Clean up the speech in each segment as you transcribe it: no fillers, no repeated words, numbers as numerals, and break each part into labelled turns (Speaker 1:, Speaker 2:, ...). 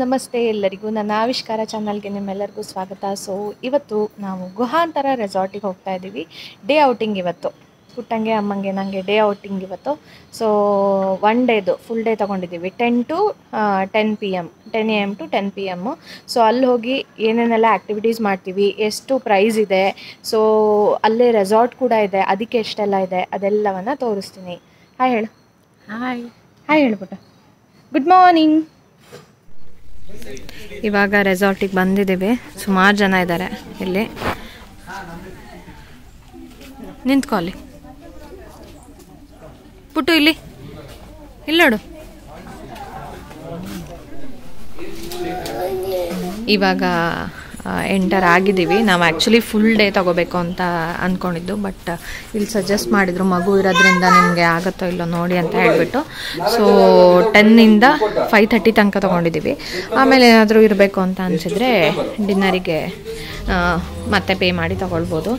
Speaker 1: ನಮಸ್ತೆ ಎಲ್ಲರಿಗೂ ನನ್ನ ಆವಿಷ್ಕಾರ ಚಾನಲ್ಗೆ ನಿಮ್ಮೆಲ್ಲರಿಗೂ ಸ್ವಾಗತ. ಸೊ ಇವತ್ತು ನಾವು ಗುಹಾಂತರ ರೆಸಾರ್ಟಿಗೆ ಹೋಗ್ತಾ ಇದ್ದೀವಿ. ಡೇ ಔಟಿಂಗ್ ಇವತ್ತು. ಪುಟ್ಟಂಗೆ ಅಮ್ಮಂಗೆ ನನಗೆ ಡೇ ಔಟಿಂಗ್ ಇವತ್ತು. ಸೊ 1 ಡೇದು ಫುಲ್ ಡೇ ತೊಗೊಂಡಿದ್ದೀವಿ. 10 to 10 PM 10 AM to 10 PM. So ಅಲ್ಲಿ ಹೋಗಿ ಏನೇನೆಲ್ಲ ಆ್ಯಕ್ಟಿವಿಟೀಸ್ ಮಾಡ್ತೀವಿ, ಎಷ್ಟು ಪ್ರೈಸ್ ಇದೆ, ಸೊ ಅಲ್ಲೇ ರೆಸಾರ್ಟ್ ಕೂಡ ಇದೆ, ಅದಕ್ಕೆ ಎಷ್ಟೆಲ್ಲ ಇದೆ ಅದೆಲ್ಲವನ್ನು ತೋರಿಸ್ತೀನಿ. ಹಾಯ್ ಹೇಳು.
Speaker 2: ಹಾಯ್
Speaker 1: ಹಾಯ್ ಹೇಳ್ಬಿಟ್ಟು. Good morning. ಇವಾಗ ರೆಸಾರ್ಟಿಗೆ ಬಂದಿದ್ದೀವಿ. ಸುಮಾರು ಜನ ಇದ್ದಾರೆ ಇಲ್ಲಿ. ನಿಂತ್ಕೊಳ್ಳಿ ಪುಟ್ಟು, ಇಲ್ಲಿ ನೋಡು. ಇವಾಗ ಎಂಟರ್ ಆಗಿದ್ದೀವಿ. ನಾವು ಆ್ಯಕ್ಚುಲಿ ಫುಲ್ ಡೇ ತೊಗೋಬೇಕು ಅಂತ ಅಂದ್ಕೊಂಡಿದ್ದು, ಬಟ್ ಇಲ್ಲಿ ಸಜೆಸ್ಟ್ ಮಾಡಿದರು ಮಗು ಇರೋದ್ರಿಂದ ನಿಮಗೆ ಆಗುತ್ತೋ ಇಲ್ಲೋ ನೋಡಿ ಅಂತ ಹೇಳಿಬಿಟ್ಟು. ಸೊ 10 to 5:30 ತನಕ ತೊಗೊಂಡಿದ್ದೀವಿ. ಆಮೇಲೆ ಏನಾದರೂ ಇರಬೇಕು ಅಂತ ಅನಿಸಿದರೆ ಡಿನ್ನರಿಗೆ ಮತ್ತೆ ಪೇ ಮಾಡಿ ತೊಗೊಳ್ಬೋದು.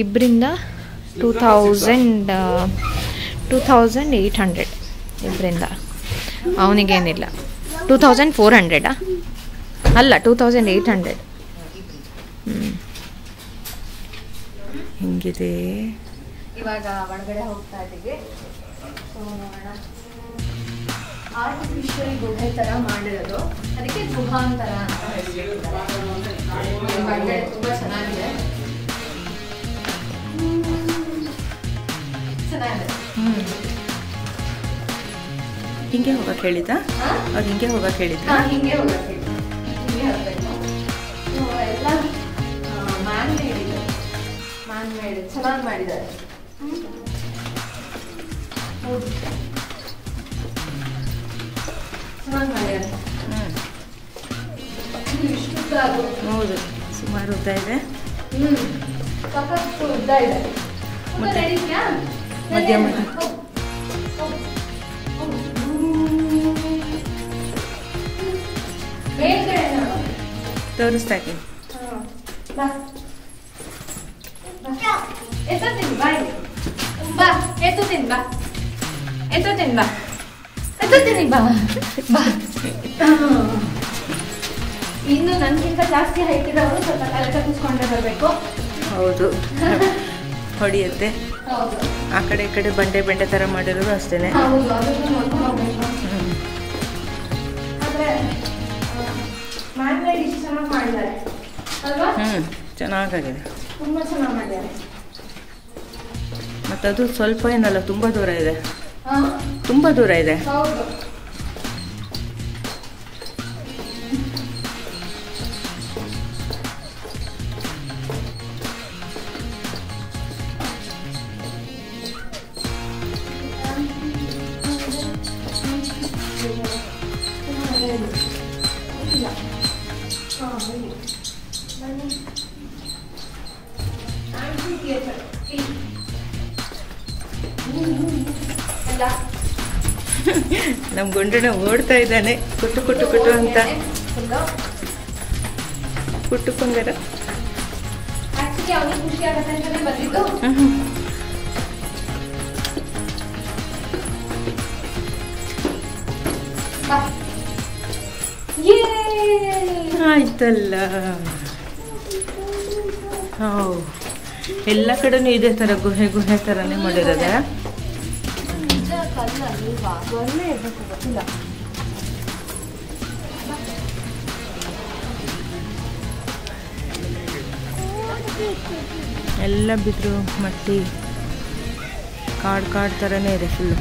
Speaker 1: ಇಬ್ಬರಿಂದ 2800 ಇಬ್ಬರಿಂದ. ಅವನಿಗೇನಿಲ್ಲ 2400 ಅಲ್ಲ 2800.
Speaker 2: ಹಿಂಗಿದೆ.
Speaker 1: ಇವಾಗ ಒಳಗಡೆ ಹೋಗ್ತಾ ಇದ್ದೀವಿ. ಸೊ ನೋಡೋಣ, ಆರ್ಟಿಫಿಷಿಯಲ್ ಗುಹೆ ಥರ ಮಾಡಿರೋದು, ಅದಕ್ಕೆ ಗುಹಾಂತರ ಅಂತ ಹೇಳ್ತಿದ್ದಾರೆ. ಒಳಗಡೆ ತುಂಬ ಚೆನ್ನಾಗಿದೆ.
Speaker 2: ಹಿಂಗೆ ಹೋಗಕ್ಕೆ ಹೇಳಿದ್ದ ಅವ್ರು? ಹಿಂಗೆ ಹೋಗಕ್ಕೆ ಹೇಳಿದ್ದ?
Speaker 1: ಹಿಂಗೆ ಹೋಗಕ್ಕೆ ಹಿಂಗೆ ಹೋಗಬೇಕು. ಎಲ್ಲ ಮ್ಯಾನ್ ಮೇಡ್ ಚೆನ್ನಾಗಿ ಮಾಡಿದ್ದಾರೆ. ಚೆನ್ನಾಗಿ ಮಾಡಿದ್ದಾರೆ.
Speaker 2: ಹೌದು, ಸುಮಾರು ಉದ್ದ ಇದೆ.
Speaker 1: ಸಾಕಷ್ಟು ಉದ್ದ ಇದೆ.
Speaker 2: ಮಧ್ಯ ತೋರಿಸ್ತಾ ಇದ್ದೀನಿ.
Speaker 1: ಇನ್ನು ನನ್ಗಿಂತ ಜಾಸ್ತಿ ಹೈಟ್ ಇರೋರು ಸ್ವಲ್ಪ ತಲೆ ತಪ್ಪಿಸ್ಕೊಂಡೇ ಬರಬೇಕು.
Speaker 2: ಹೌದು, ಹೊಡಿಯುತ್ತೆ. ಆ ಕಡೆ ಈ ಕಡೆ ಬಂಡೆ ಬಂಡೆ ಥರ ಮಾಡಿರೋದು ಅಷ್ಟೇನೆ.
Speaker 1: ಹೌದು, ಅದನ್ನು ನೋಡ್ಕೊಂಡು ಹೋಗ್ಬೇಕು. ಆದರೆ ಮ್ಯಾನ್ ಮೇಡ್ ಇಷ್ಟು ಚೆನ್ನಾಗಿ ಮಾಡಿದ್ದಾರೆ ಅಲ್ವಾ?
Speaker 2: ಚೆನ್ನಾಗಿದೆ,
Speaker 1: ತುಂಬ ಚೆನ್ನಾಗಿ ಮಾಡಿದ್ದಾರೆ.
Speaker 2: ಮತ್ತದು ಸ್ವಲ್ಪ ಏನಲ್ಲ, ತುಂಬ ದೂರ ಇದೆ. ತುಂಬ ದೂರ ಇದೆ.
Speaker 1: ಹೌದು.
Speaker 2: ನಮ್ಮ ಗುಂಡನ ಓಡ್ತಾ ಇದ್ದಾನೆ, ಕುಟ್ಟು ಕುಟ್ಟು ಕುಟ್ಟು ಅಂತ. ಕುಟ್ಟು ಪಂಗರ. ಆಯ್ತಲ್ಲ. ಎಲ್ಲ ಕಡೆನೂ ಇದೇ ಥರ ಗುಹೆ ಗುಹೆ ಥರನೇ ಮಾಡಿರೋದೆ. ಎಲ್ಲ ಬಿದ್ರು ಮಟ್ಟಿ ಕಾಡು ಥರನೇ ಇದೆ ಫುಲ್ಲು.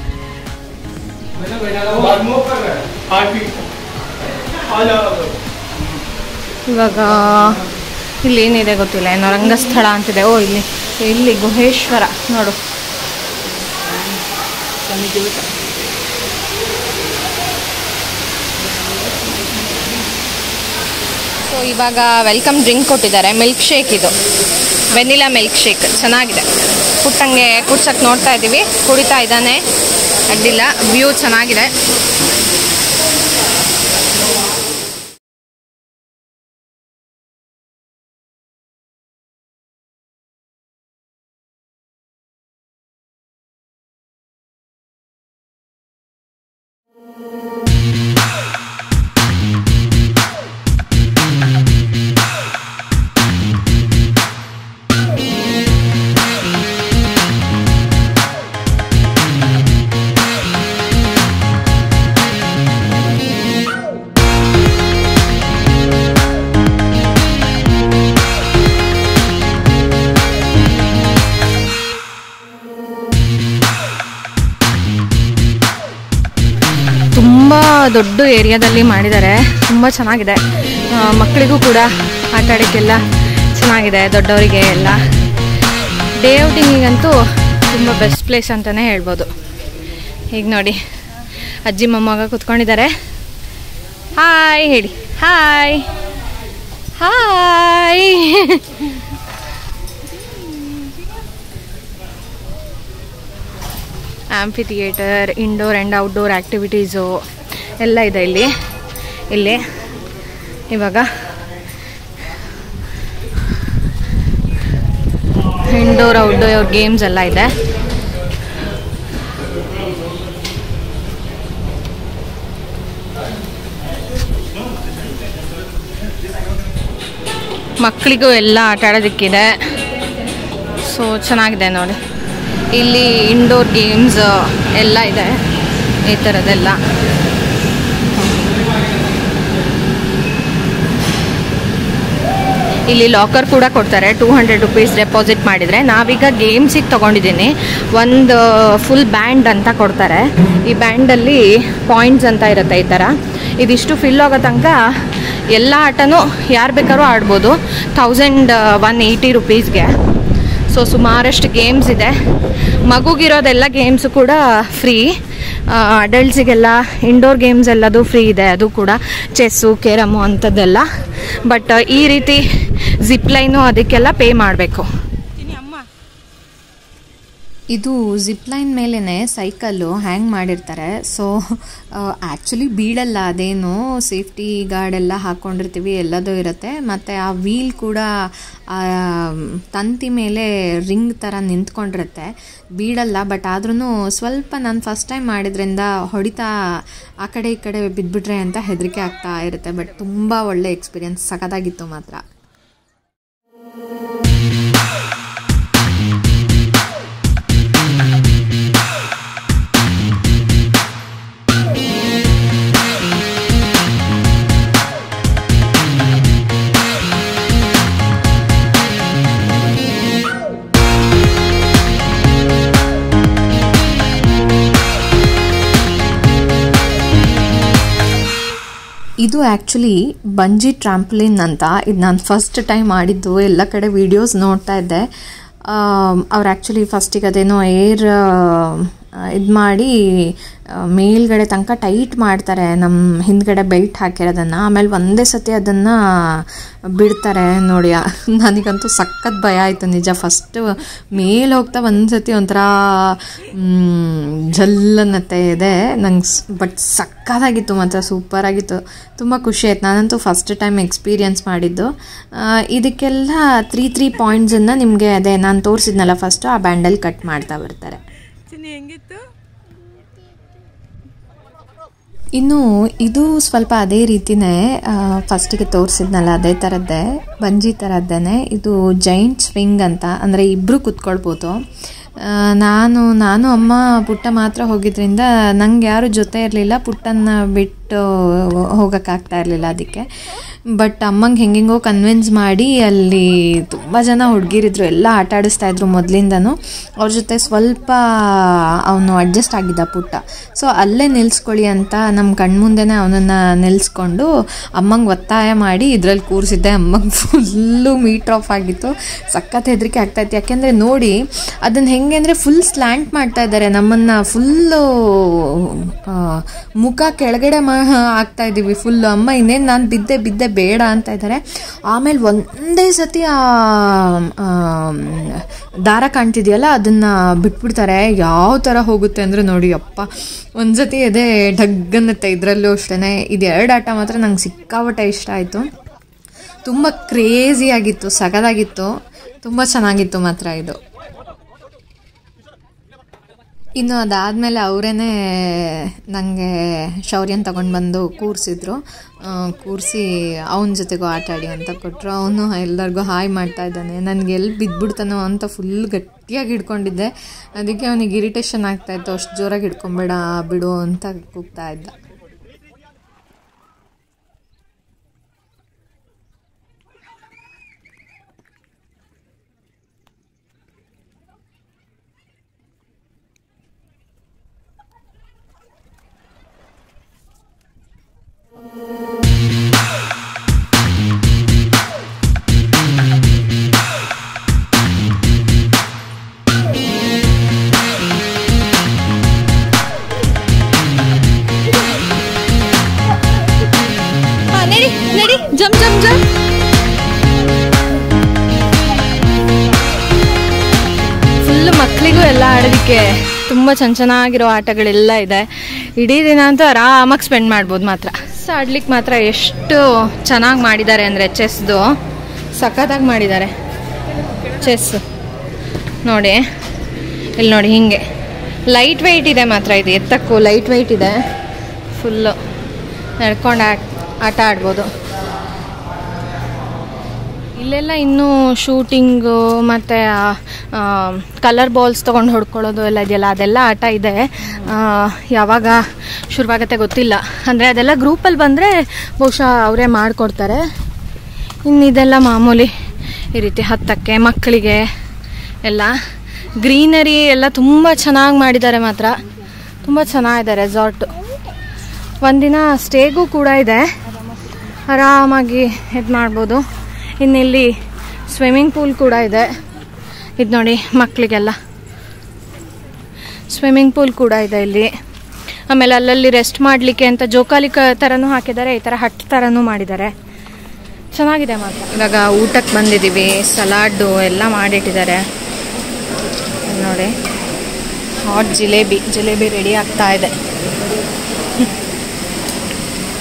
Speaker 1: ಇವಾಗ ಇಲ್ಲಿ ಏನಿದೆ ಗೊತ್ತಿಲ್ಲ, ಏನೋ ರಂಗಸ್ಥಳ ಅಂತಿದೆ. ಇಲ್ಲಿ ಗುಹೇಶ್ವರ ನೋಡು. ಸೊ ಇವಾಗ ವೆಲ್ಕಮ್ ಡ್ರಿಂಕ್ ಕೊಟ್ಟಿದ್ದಾರೆ, ಮಿಲ್ಕ್ ಶೇಕ್. ಇದು ವೆನಿಲಾ ಮಿಲ್ಕ್ ಶೇಕ್ ಚೆನ್ನಾಗಿದೆ. ಪುಟ್ಟಂಗೆ ಕುಡ್ಸಕ್ಕೆ ನೋಡ್ತಾ ಇದ್ದೀವಿ, ಕುಡಿತಾ ಇದ್ದಾನೆ, ಅಡ್ಡಿಲ್ಲ. ವ್ಯೂ ಚೆನ್ನಾಗಿದೆ. ದೊಡ್ಡ ಏರಿಯಾದಲ್ಲಿ ಮಾಡಿದ್ದಾರೆ, ತುಂಬ ಚೆನ್ನಾಗಿದೆ. ಮಕ್ಕಳಿಗೂ ಕೂಡ ಆಟ ಆಡೋಕ್ಕೆಲ್ಲ ಚೆನ್ನಾಗಿದೆ, ದೊಡ್ಡವರಿಗೆ ಎಲ್ಲ. ಡೇ ಔಟಿಂಗಿಗಂತೂ ತುಂಬ ಬೆಸ್ಟ್ ಪ್ಲೇಸ್ ಅಂತಲೇ ಹೇಳ್ಬೋದು. ಈಗ ನೋಡಿ ಅಜ್ಜಿ ಮೊಮ್ಮಗ ಕೂತ್ಕೊಂಡಿದ್ದಾರೆ. ಹಾಯ್ ಹೇಳಿ, hi hi. Amphi theatre, indoor and outdoor activities ಎಲ್ಲ ಇದೆ ಇಲ್ಲಿ. ಇವಾಗ ಇಂಡೋರ್ ಔಟ್ಡೋರ್ ಗೇಮ್ಸ್ ಎಲ್ಲ ಇದೆ. ಮಕ್ಕಳಿಗೂ ಎಲ್ಲ ಆಟ ಆಡೋದಕ್ಕಿದೆ. ಸೊ ಚೆನ್ನಾಗಿದೆ ನೋಡಿ. ಇಲ್ಲಿ ಇಂಡೋರ್ ಗೇಮ್ಸ್ ಎಲ್ಲ ಇದೆ, ಈ ಥರದ್ದೆಲ್ಲ. ಇಲ್ಲಿ ಲಾಕರ್ ಕೂಡ ಕೊಡ್ತಾರೆ, 200 ರುಪೀಸ್ ಡೆಪಾಸಿಟ್ ಮಾಡಿದರೆ. ನಾವೀಗ ಗೇಮ್ಸಿಗೆ ತೊಗೊಂಡಿದ್ದೀನಿ. ಒಂದು ಫುಲ್ ಬ್ಯಾಂಡ್ ಅಂತ ಕೊಡ್ತಾರೆ. ಈ ಬ್ಯಾಂಡಲ್ಲಿ ಪಾಯಿಂಟ್ಸ್ ಅಂತ ಇರುತ್ತೆ. ಈ ಥರ ಇದಿಷ್ಟು ಫಿಲ್ ಆಗೋ ತನಕ ಎಲ್ಲ ಆಟನೂ ಯಾರು ಬೇಕಾದ್ರೂ ಆಡ್ಬೋದು, 1180 ರುಪೀಸ್ಗೆ. ಸೊ ಸುಮಾರಷ್ಟು ಗೇಮ್ಸ್ ಇದೆ. ಮಗುಗಿರೋದೆಲ್ಲ ಗೇಮ್ಸು ಕೂಡ ಫ್ರೀ. ಅಡಲ್ಟ್ಸಿಗೆಲ್ಲ ಇಂಡೋರ್ ಗೇಮ್ಸ್ ಎಲ್ಲದು ಫ್ರೀ ಇದೆ, ಅದು ಕೂಡ ಚೆಸ್ಸು, ಕೇರಮು ಅಂಥದ್ದೆಲ್ಲ. ಬಟ್ ಈ ರೀತಿ ಜಿಪ್ ಲೈನು ಅದಕ್ಕೆಲ್ಲ ಪೇ ಮಾಡಬೇಕು.
Speaker 3: ಇದು ಜಿಪ್ ಲೈನ್ ಮೇಲೇ ಸೈಕಲ್ಲು ಹ್ಯಾಂಗ್ ಮಾಡಿರ್ತಾರೆ. ಸೊ ಆ್ಯಕ್ಚುಲಿ ಬೀಳಲ್ಲ, ಅದೇನು ಸೇಫ್ಟಿ ಗಾರ್ಡೆಲ್ಲ ಹಾಕ್ಕೊಂಡಿರ್ತೀವಿ, ಎಲ್ಲದೂ ಇರುತ್ತೆ. ಮತ್ತು ಆ ವೀಲ್ ಕೂಡ ತಂತಿ ಮೇಲೆ ರಿಂಗ್ ಥರ ನಿಂತ್ಕೊಂಡಿರುತ್ತೆ, ಬೀಳಲ್ಲ. ಬಟ್ ಆದ್ರೂ ಸ್ವಲ್ಪ ನಾನು ಫಸ್ಟ್ ಟೈಮ್ ಮಾಡಿದ್ರಿಂದ ಹೊಡಿತಾ ಆ ಕಡೆ ಈ ಕಡೆ ಬಿದ್ದುಬಿಟ್ರೆ ಅಂತ ಹೆದರಿಕೆ ಆಗ್ತಾ ಇರುತ್ತೆ. ಬಟ್ ತುಂಬ ಒಳ್ಳೆ ಎಕ್ಸ್ಪೀರಿಯನ್ಸ್, ಸಖತ್ತಾಗಿತ್ತು ಮಾತ್ರ. ಇದು ಆ್ಯಕ್ಚುಲಿ ಬಂಜಿ ಟ್ರಾಂಪ್ಲಿನ್ ಅಂತ. ಇದು ನಾನು ಫಸ್ಟ್ ಟೈಮ್ ಮಾಡಿದ್ದು. ಎಲ್ಲ ಕಡೆ ವೀಡಿಯೋಸ್ ನೋಡ್ತಾ ಇದ್ದೆ. ಅವ್ರು ಆ್ಯಕ್ಚುಲಿ ಫಸ್ಟಿಗೆ ಅದೇನೋ ಏರ್ ಇದು ಮಾಡಿ ಮೇಲ್ಗಡೆ ತನಕ ಟೈಟ್ ಮಾಡ್ತಾರೆ, ನಮ್ಮ ಹಿಂದ್ಗಡೆ ಬೆಲ್ಟ್ ಹಾಕಿರೋದನ್ನು. ಆಮೇಲೆ ಒಂದೇ ಸತಿ ಅದನ್ನು ಬಿಡ್ತಾರೆ ನೋಡಿ. ನನಗಂತೂ ಸಖತ್ ಭಯ ಆಯಿತು ನಿಜ. ಫಸ್ಟು ಮೇಲೆ ಹೋಗ್ತಾ ಒಂದು ಸತಿ ಒಂಥರ ಜಲ್ಲನ್ನತ್ತೆ ಇದೆ ನಂಗೆ. ಬಟ್ ಸಕ್ಕತ್ತಾಗಿತ್ತು ಮಾತ್ರ, ಸೂಪರಾಗಿತ್ತು, ತುಂಬ ಖುಷಿ ಆಯ್ತು. ನಾನಂತೂ ಫಸ್ಟ್ ಟೈಮ್ ಎಕ್ಸ್ಪೀರಿಯನ್ಸ್ ಮಾಡಿದ್ದು. ಇದಕ್ಕೆಲ್ಲ 3 ಪಾಯಿಂಟ್ಸನ್ನು ನಿಮಗೆ ಅದೇ ನಾನು ತೋರಿಸಿದ್ನಲ್ಲ ಫಸ್ಟು, ಆ ಬ್ಯಾಂಡಲ್ಲಿ ಕಟ್ ಮಾಡ್ತಾ ಬರ್ತಾರೆ.
Speaker 2: ಹೆಂಗಿತ್ತು?
Speaker 3: ಇನ್ನು ಇದು ಸ್ವಲ್ಪ ಅದೇ ರೀತಿಯೇ ಫಸ್ಟಿಗೆ ತೋರಿಸಿದ್ನಲ್ಲ ಅದೇ ಥರದ್ದೇ, ಬಂಜಿ ಥರದ್ದೇನೆ. ಇದು ಜೈಂಟ್ ಸ್ವಿಂಗ್ ಅಂತ, ಅಂದರೆ ಇಬ್ಬರು ಕೂತ್ಕೊಳ್ಬೋದು. ನಾನು ಅಮ್ಮ ಪುಟ್ಟ ಮಾತ್ರ ಹೋಗಿದ್ರಿಂದ ನಂಗೆ ಯಾರು ಜೊತೆ ಇರಲಿಲ್ಲ, ಪುಟ್ಟನ್ನು ಬಿಟ್ಟು ಹೋಗೋಕ್ಕಾಗ್ತಾ ಇರಲಿಲ್ಲ ಅದಕ್ಕೆ. ಬಟ್ ಅಮ್ಮಂಗೆ ಹೆಂಗೆಂಗೋ ಕನ್ವಿನ್ಸ್ ಮಾಡಿ ಅಲ್ಲಿ ತುಂಬ ಜನ ಹುಡುಗಿರಿದ್ರು, ಎಲ್ಲ ಆಟ ಆಡಿಸ್ತಾಯಿದ್ರು ಮೊದಲಿಂದನೂ. ಅವ್ರ ಜೊತೆ ಸ್ವಲ್ಪ ಅವನು ಅಡ್ಜಸ್ಟ್ ಆಗಿದ್ದ ಪುಟ್ಟ. ಸೊ ಅಲ್ಲೇ ನಿಲ್ಲಿಸ್ಕೊಳ್ಳಿ ಅಂತ ನಮ್ಮ ಕಣ್ಮುಂದೆನೇ ಅವನನ್ನು ನಿಲ್ಲಿಸ್ಕೊಂಡು ಅಮ್ಮಂಗೆ ಒತ್ತಾಯ ಮಾಡಿ ಇದರಲ್ಲಿ ಕೂರಿಸಿದ್ದೆ. ಅಮ್ಮಂಗೆ ಫುಲ್ಲು ಮೀಟ್ರ್ ಆಫ್ ಆಗಿತ್ತು, ಸಖತ್ ಹೆದರಿಕೆ ಆಗ್ತಾಯಿತ್ತು. ಯಾಕೆಂದರೆ ನೋಡಿ ಅದನ್ನು ಹೆಂಗೆ ಅಂದರೆ ಫುಲ್ ಸ್ಲ್ಯಾಂಟ್ ಮಾಡ್ತಾ ಇದ್ದಾರೆ ನಮ್ಮನ್ನು, ಫುಲ್ಲು ಮುಖ ಕೆಳಗಡೆ ಆಗ್ತಾ ಇದ್ದೀವಿ ಫುಲ್ಲು. ಅಮ್ಮ ಇನ್ನೇನು ನಾನು ಬಿದ್ದೆ ಬೇಡ ಅಂತ ಇದ್ದಾರೆ. ಆಮೇಲೆ ಒಂದೇ ಸತಿ ಆ ದಾರ ಕಾಣ್ತಿದೆಯಲ್ಲ ಅದನ್ನು ಬಿಟ್ಬಿಡ್ತಾರೆ. ಯಾವ ಥರ ಹೋಗುತ್ತೆ ಅಂದರೆ ನೋಡಿ ಅಪ್ಪ, ಒಂದು ಸತಿ ಅದೇ ಢಗ್ಗನ್ನತ್ತೆ. ಇದರಲ್ಲೂ ಅಷ್ಟೇ. ಇದು 2 ಆಟ ಮಾತ್ರ ನಂಗೆ ಸಿಕ್ಕಾಪಟ್ಟೆ ಇಷ್ಟ ಆಯಿತು, ತುಂಬ ಕ್ರೇಜಿಯಾಗಿತ್ತು, ಸಖತ್ತಾಗಿತ್ತು, ತುಂಬ ಚೆನ್ನಾಗಿತ್ತು ಮಾತ್ರ ಇದು. ಇನ್ನು ಅದಾದಮೇಲೆ ಅವರೇ ನನಗೆ ಶೌರ್ಯನ ತಗೊಂಡು ಬಂದು ಕೂರಿಸಿದ್ರು. ಕೂರಿಸಿ ಅವನ ಜೊತೆಗೂ ಆಟ ಆಡಿ ಅಂತ ಕೊಟ್ಟರು. ಅವನು ಎಲ್ಲರಿಗೂ ಹಾಯ್ ಮಾಡ್ತಾ ಇದ್ದಾನೆ. ನನಗೆ ಎಲ್ಲಿ ಬಿದ್ದುಬಿಡ್ತಾನೋ ಅಂತ ಫುಲ್ ಗಟ್ಟಿಯಾಗಿ ಹಿಡ್ಕೊಂಡಿದ್ದೆ. ಅದಕ್ಕೆ ಅವನಿಗೆ ಇರಿಟೇಷನ್ ಆಗ್ತಾಯಿತ್ತು, ಅಷ್ಟು ಜೋರಾಗಿ ಹಿಡ್ಕೊಬೇಡ ಬಿಡು ಅಂತ ಕೂಗ್ತಾ ಇದ್ದ.
Speaker 1: ಆಡಲಿಕ್ಕೆ ತುಂಬ ಚೆನ್ನಾಗಿರೋ ಆಟಗಳೆಲ್ಲ ಇದೆ. ಇಡೀ ದಿನ ಅಂತೂ ಆರಾಮಾಗಿ ಸ್ಪೆಂಡ್ ಮಾಡ್ಬೋದು. ಮಾತ್ರ ಆಡ್ಲಿಕ್ಕೆ ಮಾತ್ರ ಎಷ್ಟು ಚೆನ್ನಾಗಿ ಮಾಡಿದ್ದಾರೆ ಅಂದರೆ ಚೆಸ್ದು ಸಖತ್ತಾಗಿ ಮಾಡಿದ್ದಾರೆ. ಚೆಸ್ ನೋಡಿ, ಇಲ್ಲಿ ನೋಡಿ, ಹೀಗೆ ಲೈಟ್ ವೆಯ್ಟ್ ಇದೆ ಮಾತ್ರ. ಇದು ಎತ್ತಕ್ಕೂ ಲೈಟ್ ವೆಯ್ಟ್ ಇದೆ. ಫುಲ್ಲು ನಡ್ಕೊಂಡು ಆಟ ಆಡ್ಬೋದು. ಇಲ್ಲೆಲ್ಲ ಇನ್ನೂ ಶೂಟಿಂಗು ಮತ್ತು ಕಲರ್ ಬಾಲ್ಸ್ ತೊಗೊಂಡು ಹೊಡ್ಕೊಳ್ಳೋದು ಎಲ್ಲ ಇದೆಯಲ್ಲ, ಅದೆಲ್ಲ ಆಟ ಇದೆ. ಯಾವಾಗ ಶುರುವಾಗತ್ತೆ ಗೊತ್ತಿಲ್ಲ. ಅಂದರೆ ಅದೆಲ್ಲ ಗ್ರೂಪಲ್ಲಿ ಬಂದರೆ ಬಹುಶಃ ಅವರೇ ಮಾಡಿಕೊಡ್ತಾರೆ. ಇನ್ನಿದೆಲ್ಲ ಮಾಮೂಲಿ ಈ ರೀತಿ ಹತ್ತಕ್ಕೆ ಮಕ್ಕಳಿಗೆ ಎಲ್ಲ. ಗ್ರೀನರಿ ಎಲ್ಲ ತುಂಬ ಚೆನ್ನಾಗಿ ಮಾಡಿದ್ದಾರೆ. ಮಾತ್ರ ತುಂಬ ಚೆನ್ನಾಗಿದೆ ರೆಸಾರ್ಟು. ಒಂದಿನ ಸ್ಟೇಗೂ ಕೂಡ ಇದೆ, ಆರಾಮಾಗಿ ಇದು ಮಾಡ್ಬೋದು. ಇನ್ನಿಲ್ಲಿ ಸ್ವಿಮ್ಮಿಂಗ್ ಪೂಲ್ ಕೂಡ ಇದೆ. ಇದು ನೋಡಿ, ಮಕ್ಕಳಿಗೆಲ್ಲ ಸ್ವಿಮ್ಮಿಂಗ್ ಪೂಲ್ ಕೂಡ ಇದೆ ಇಲ್ಲಿ. ಆಮೇಲೆ ಅಲ್ಲಲ್ಲಿ ರೆಸ್ಟ್ ಮಾಡಲಿಕ್ಕೆ ಅಂತ ಜೋಕಾಲಿ ಥರನೂ ಹಾಕಿದ್ದಾರೆ, ಈ ಥರ ಹಟ್ ಥರನೂ ಮಾಡಿದ್ದಾರೆ. ಚೆನ್ನಾಗಿದೆ ಮಾತ್ರ. ಇವಾಗ ಊಟಕ್ಕೆ ಬಂದಿದ್ದೀವಿ. ಸಲಾಡು ಎಲ್ಲ ಮಾಡಿಟ್ಟಿದ್ದಾರೆ ನೋಡಿ. ಹಾಟ್ ಜಿಲೇಬಿ ರೆಡಿ ಆಗ್ತಾ ಇದೆ.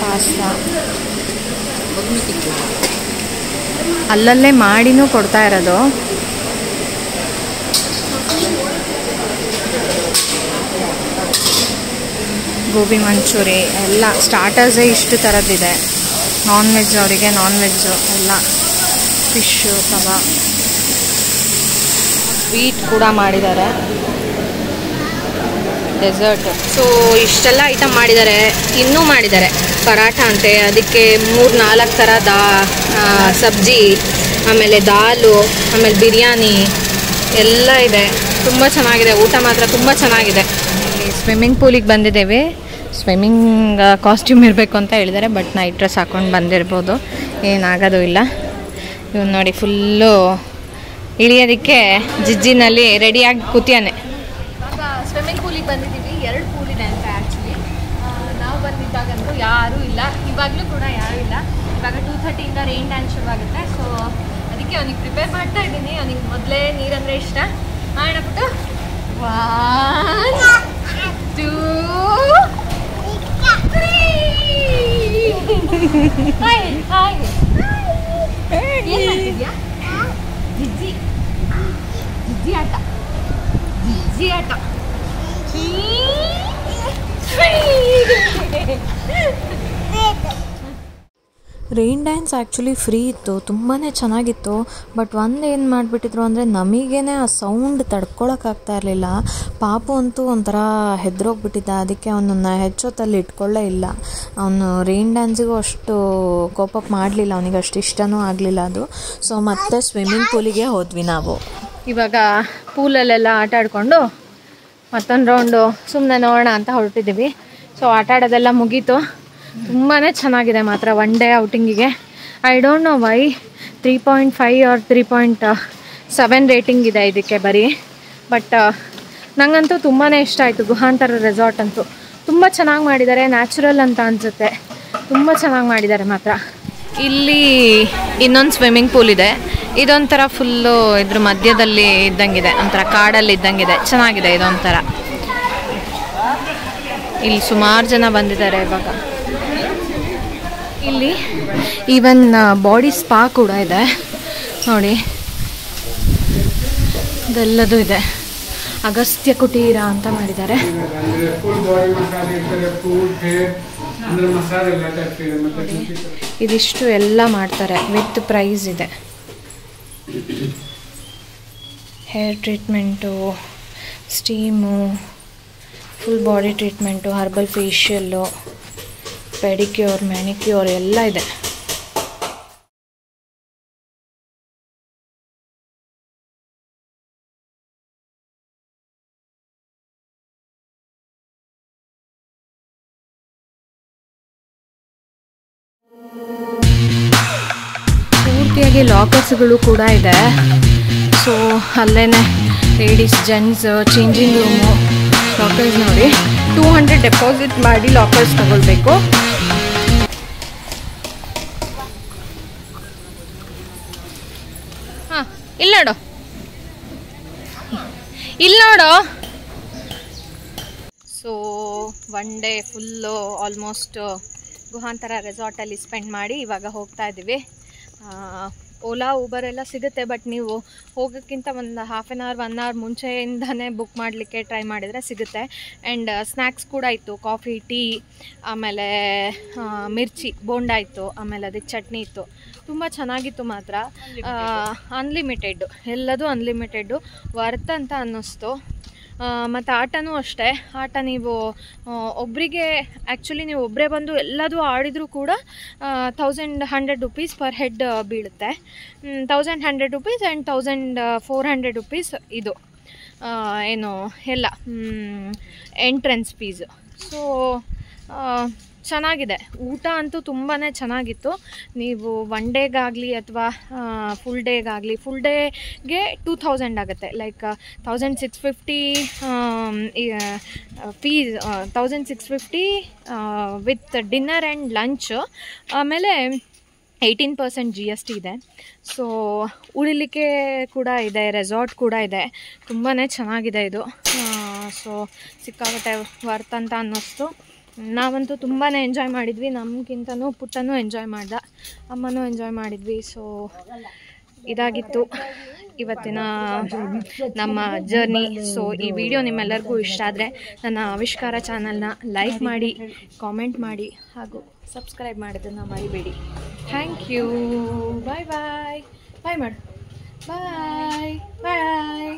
Speaker 1: ಪಾಸ್ತಾ ಅಲ್ಲಲ್ಲೇ ಮಾಡಿನೂ ಕೊಡ್ತಾ ಇರೋದು. ಗೋಬಿ ಮಂಚೂರಿ ಎಲ್ಲ ಸ್ಟಾರ್ಟರ್ಸೇ ಇಷ್ಟು ಥರದ್ದಿದೆ. ನಾನ್ ವೆಜ್ ಅವರಿಗೆ ನಾನ್ ವೆಜ್ಜು ಎಲ್ಲ, ಫಿಶ್ಶು, ಕಬಾಬ್, ಸ್ವೀಟ್ ಕೂಡ ಮಾಡಿದ್ದಾರೆ, ಡೆಸರ್ಟ್. ಸೊ ಇಷ್ಟೆಲ್ಲ ಐಟಮ್ ಮಾಡಿದ್ದಾರೆ. ಇನ್ನೂ ಮಾಡಿದ್ದಾರೆ ಪರಾಠ ಅಂತೆ, ಅದಕ್ಕೆ 3-4 ಥರ ಸಬ್ಜಿ, ಆಮೇಲೆ ದಾಲು, ಆಮೇಲೆ ಬಿರಿಯಾನಿ ಎಲ್ಲ ಇದೆ. ತುಂಬ ಚೆನ್ನಾಗಿದೆ ಊಟ ಮಾತ್ರ, ತುಂಬ ಚೆನ್ನಾಗಿದೆ. ಸ್ವಿಮ್ಮಿಂಗ್ ಪೂಲಿಗೆ ಬಂದಿದ್ದೇವೆ. ಸ್ವಿಮ್ಮಿಂಗ್ ಕಾಸ್ಟ್ಯೂಮ್ ಇರಬೇಕು ಅಂತ ಹೇಳಿದ್ದಾರೆ, ಬಟ್ ನೈಟ್ ಡ್ರೆಸ್ ಹಾಕ್ಕೊಂಡು ಬಂದಿರ್ಬೋದು, ಏನಾಗೋದು ಇಲ್ಲ. ಇವನು ನೋಡಿ ಫುಲ್ಲು ಇಳಿಯೋದಕ್ಕೆ ಜಿಜ್ಜಿನಲ್ಲಿ ರೆಡಿಯಾಗಿ ಕೂತಿಯಾನೆ. ಸ್ವಿಮ್ಮಿಂಗ್ ಪೂಲಿಗೆ ಬಂದಿದ್ದೀವಿ. 2 ಪೂಲ್ ಇದೆ ಅಂತ ಆ್ಯಕ್ಚುಲಿ. ನಾವು ಬಂದಿದ್ದಾಗಂತೂ ಯಾರೂ ಇಲ್ಲ, ಇವಾಗಲೂ ಕೂಡ ಯಾರೂ ಇಲ್ಲ. ಇವಾಗ 2:30 ರೈನ್ ಡ್ಯಾನ್ಸ್ ಶುರುವಾಗುತ್ತೆ. ಸೊ ಅದಕ್ಕೆ ಅವನಿಗೆ ಪ್ರಿಪೇರ್ ಮಾಡ್ತಾ ಇದ್ದೀನಿ. ಅವನಿಗೆ ಮೊದಲೇ ನೀರಂದರೆ ಇಷ್ಟ. ಮಾಡೋಬಿಟ್ಟು 1 2 3 ಹಾಗೆ ಏನು ಮಾಡ್ತಿದ್ಯಾ? ಜಿಜ್ಜಿ ಆಟ.
Speaker 3: ರೈನ್ ಡ್ಯಾನ್ಸ್ ಆ್ಯಕ್ಚುಲಿ ಫ್ರೀ ಇತ್ತು, ತುಂಬಾ ಚೆನ್ನಾಗಿತ್ತು. ಬಟ್ ಏನು ಮಾಡಿಬಿಟ್ಟಿದ್ರು ಅಂದರೆ ನಮಗೇನೆ ಆ ಸೌಂಡ್ ತಡ್ಕೊಳಕ್ಕಾಗ್ತಾ ಇರಲಿಲ್ಲ. ಪಾಪು ಅಂತೂ ಒಂಥರ ಹೆದರೋಗ್ಬಿಟ್ಟಿದ್ದ. ಅದಕ್ಕೆ ಅವನನ್ನು ಹೆಚ್ಚೊತ್ತಲ್ಲಿ ಇಟ್ಕೊಳ್ಳೇ ಇಲ್ಲ. ಅವನು ರೈನ್ ಡ್ಯಾನ್ಸಿಗೂ ಅಷ್ಟು ಕೋಪಪ್ ಮಾಡಲಿಲ್ಲ, ಅವನಿಗೆ ಅಷ್ಟು ಇಷ್ಟನೂ ಆಗಲಿಲ್ಲ ಅದು. ಸೊ ಮತ್ತೆ ಸ್ವಿಮ್ಮಿಂಗ್ ಪೂಲಿಗೆ ಹೋದ್ವಿ ನಾವು.
Speaker 1: ಇವಾಗ ಪೂಲಲ್ಲೆಲ್ಲ ಆಟ ಆಡಿಕೊಂಡು ಮತ್ತೊಂದು ರೌಂಡು ಸುಮ್ಮನೆ ನೋಡೋಣ ಅಂತ ಹೊರಟಿದ್ದೀವಿ. ಸೊ ಆಟ ಆಡೋದೆಲ್ಲ ಮುಗೀತು. ತುಂಬಾ ಚೆನ್ನಾಗಿದೆ ಮಾತ್ರ ಒನ್ ಡೇ ಔಟಿಂಗಿಗೆ. I don't know why 3.5 or 3.7 rating ಇದೆ ಇದಕ್ಕೆ ಬರೀ. ಬಟ್ ನನಗಂತೂ ತುಂಬಾ ಇಷ್ಟ ಆಯಿತು. ಗುಹಾಂತರ ರೆಸಾರ್ಟ್ ಅಂತೂ ತುಂಬ ಚೆನ್ನಾಗಿ ಮಾಡಿದ್ದಾರೆ. ನ್ಯಾಚುರಲ್ ಅಂತ ಅನಿಸುತ್ತೆ, ತುಂಬ ಚೆನ್ನಾಗಿ ಮಾಡಿದ್ದಾರೆ ಮಾತ್ರ. ಇಲ್ಲಿ ಇನ್ನೊಂದು ಸ್ವಿಮ್ಮಿಂಗ್ ಪೂಲ್ ಇದೆ. ಇದೊಂಥರ ಫುಲ್ಲು ಇದ್ರ ಮಧ್ಯದಲ್ಲಿ ಇದ್ದಂಗಿದೆ, ಒಂಥರ ಕಾಡಲ್ಲಿ ಇದ್ದಂಗಿದೆ. ಚೆನ್ನಾಗಿದೆ ಇದೊಂಥರ. ಇಲ್ಲಿ ಸುಮಾರು ಜನ ಬಂದಿದ್ದಾರೆ ಇವಾಗ. ಇಲ್ಲಿ ಈವನ್ ಬಾಡಿ ಸ್ಪಾ ಕೂಡ ಇದೆ ನೋಡಿ, ಇದೆಲ್ಲದೂ ಇದೆ. ಅಗಸ್ತ್ಯ ಕುಟೀರ ಅಂತ ಮಾಡಿದ್ದಾರೆ. ಇದಿಷ್ಟು ಎಲ್ಲ ಮಾಡ್ತಾರೆ, ವಿತ್ ಪ್ರೈಸ್ ಇದೆ. Hair treatment, steam, full body treatment, herbal facial, pedicure, manicure ಎಲ್ಲ ಇದೆ. ಪೂರ್ತಿಯಾಗಿ ಲಾಕರ್ಸ್ಗಳು ಕೂಡ ಇದೆ. ಸೊ ಅಲ್ಲೇ ladies, gents changing room, lockers ನೋಡಿ. 200 ಡೆಪಾಸಿಟ್ ಮಾಡಿ ಲಾಕರ್ಸ್ ತಗೊಳ್ಬೇಕು. ಹಾಂ, ಇಲ್ಲಿ ನೋಡು, so one day full almost Guhantara ರೆಸಾರ್ಟಲ್ಲಿ ಸ್ಪೆಂಡ್ ಮಾಡಿ ಇವಾಗ ಹೋಗ್ತಾ ಇದ್ದೀವಿ. ಓಲಾ ಊಬರ್ ಎಲ್ಲ ಸಿಗುತ್ತೆ, ಬಟ್ ನೀವು ಹೋಗೋಕ್ಕಿಂತ ಒಂದು ಹಾಫ್ ಆನ್ ಅವರ್ 1 ಅವರ್ ಮುಂಚೆಯಿಂದನೇ ಬುಕ್ ಮಾಡಲಿಕ್ಕೆ ಟ್ರೈ ಮಾಡಿದರೆ ಸಿಗುತ್ತೆ. ಆ್ಯಂಡ್ ಸ್ನ್ಯಾಕ್ಸ್ ಕೂಡ ಇತ್ತು, ಕಾಫಿ, ಟೀ, ಆಮೇಲೆ ಮಿರ್ಚಿ ಬೋಂಡ ಇತ್ತು, ಆಮೇಲೆ ಅದಕ್ಕೆ ಚಟ್ನಿ ಇತ್ತು. ತುಂಬ ಚೆನ್ನಾಗಿತ್ತು ಮಾತ್ರ. ಅನ್ಲಿಮಿಟೆಡ್ಡು, ಎಲ್ಲದೂ ಅನ್ಲಿಮಿಟೆಡ್ಡು, ವರ್ತ್ ಅಂತ ಅನ್ನಿಸ್ತು. ಮತ್ತು ಆಟನೂ ಅಷ್ಟೇ. ಆಟ ನೀವು ಒಬ್ಬರಿಗೆ ಆ್ಯಕ್ಚುಲಿ ನೀವು ಒಬ್ಬರೇ ಬಂದು ಎಲ್ಲದೂ ಆಡಿದರೂ ಕೂಡ 1100 ರೂಪೀಸ್ ಪರ್ ಹೆಡ್ ಬೀಳುತ್ತೆ. 1100 ರೂಪೀಸ್ ಆ್ಯಂಡ್ 1400 ರೂಪೀಸ್ ಇದು ಏನು ಎಲ್ಲ ಎಂಟ್ರೆನ್ಸ್ ಫೀಸು. ಸೊ ಚೆನ್ನಾಗಿದೆ. ಊಟ ಅಂತೂ ತುಂಬಾ ಚೆನ್ನಾಗಿತ್ತು. ನೀವು ಒನ್ ಡೇಗಾಗಲಿ ಅಥವಾ ಫುಲ್ ಡೇಗಾಗಲಿ, ಫುಲ್ ಡೇಗೆ 2000 ಆಗುತ್ತೆ, like 1650 fees, 1650 with dinner and lunch. ಆಮೇಲೆ 18% GST ಇದೆ. ಸೊ ಉಳಿಲಿಕ್ಕೆ ಕೂಡ ಇದೆ, ರೆಸಾರ್ಟ್ ಕೂಡ ಇದೆ. ತುಂಬಾ ಚೆನ್ನಾಗಿದೆ ಇದು. ಸೊ ಸಿಕ್ಕಾಪಟ್ಟೆ ವರ್ತ್ ಅಂತ ಅನ್ನಿಸ್ತು. ನಾವಂತೂ ತುಂಬಾ ಎಂಜಾಯ್ ಮಾಡಿದ್ವಿ. ನಮಗಿಂತನೂ ಪುಟ್ಟನೂ ಎಂಜಾಯ್ ಮಾಡ್ದ, ಅಮ್ಮನೂ ಎಂಜಾಯ್ ಮಾಡಿದ್ವಿ. ಸೊ ಇದಾಗಿತ್ತು ಇವತ್ತಿನ ನಮ್ಮ ಜರ್ನಿ. ಸೊ ಈ ವಿಡಿಯೋ ನಿಮ್ಮೆಲ್ಲರಿಗೂ ಇಷ್ಟ ಆದರೆ ನನ್ನ ಆವಿಷ್ಕಾರ ಚಾನಲ್ನ ಲೈಕ್ ಮಾಡಿ, ಕಾಮೆಂಟ್ ಮಾಡಿ ಹಾಗೂ ಸಬ್ಸ್ಕ್ರೈಬ್ ಮಾಡೋದನ್ನು ಮರಿಬೇಡಿ. Thank you. ಬಾಯ್ ಬಾಯ್. ಬಾಯ್ ಮಾಡು. ಬಾಯ್ ಬಾಯ್.